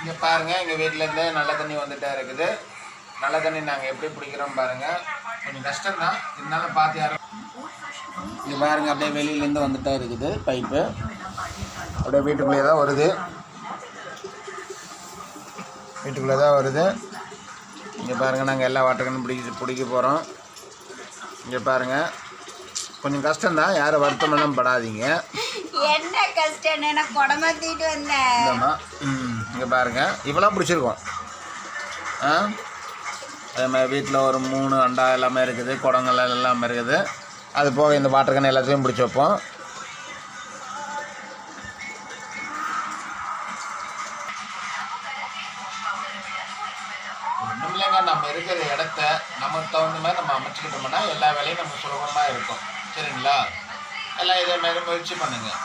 இங்கே பாருங்கள், எங்கள் வீட்டிலேருந்து நல்ல தண்ணி வந்துகிட்டே இருக்குது. நல்ல தண்ணி நாங்கள் எப்படி பிடிக்கிறோம் பாருங்கள். கொஞ்சம் கஷ்டம்தான், இருந்தாலும் பார்த்து யாரும். இங்கே பாருங்கள், அப்படியே வெளியிலேருந்து வந்துகிட்டே இருக்குது பைப்பு. அப்படியே வீட்டுக்குள்ளேயே தான் வருது, வீட்டுக்குள்ளே தான் வருது. இங்கே பாருங்கள், நாங்கள் எல்லா வாட்டர் பிடிக்க போகிறோம். இங்கே பாருங்கள், கொஞ்சம் கஷ்டம்தான், யாரும் வருத்தமெல்லாம் படாதீங்க. என்ன கஷ்டம், நான் குடமாத்திட்டு வந்தேன். இங்கே பாருங்கள், இவ்வளோ பிடிச்சிருக்கோம். அதே மாதிரி வீட்டில் ஒரு 3 அண்டா எல்லாமே இருக்குது, குடங்கள் எல்லாமே இருக்குது. அது போக இந்த வாட்டர் கேன் எல்லாத்தையும் பிடிச்சி வைப்போம். ஒன்றும் இல்லைங்க, நம்ம இருக்கிற இடத்த நமக்கு தகுந்த மாதிரி நம்ம அமைச்சுக்கிட்டோம்னா எல்லா வேலையும் நம்ம சுலபமாக இருக்கும். சரிங்களா? எல்லாம் இதே மாதிரி முயற்சி பண்ணுங்கள்.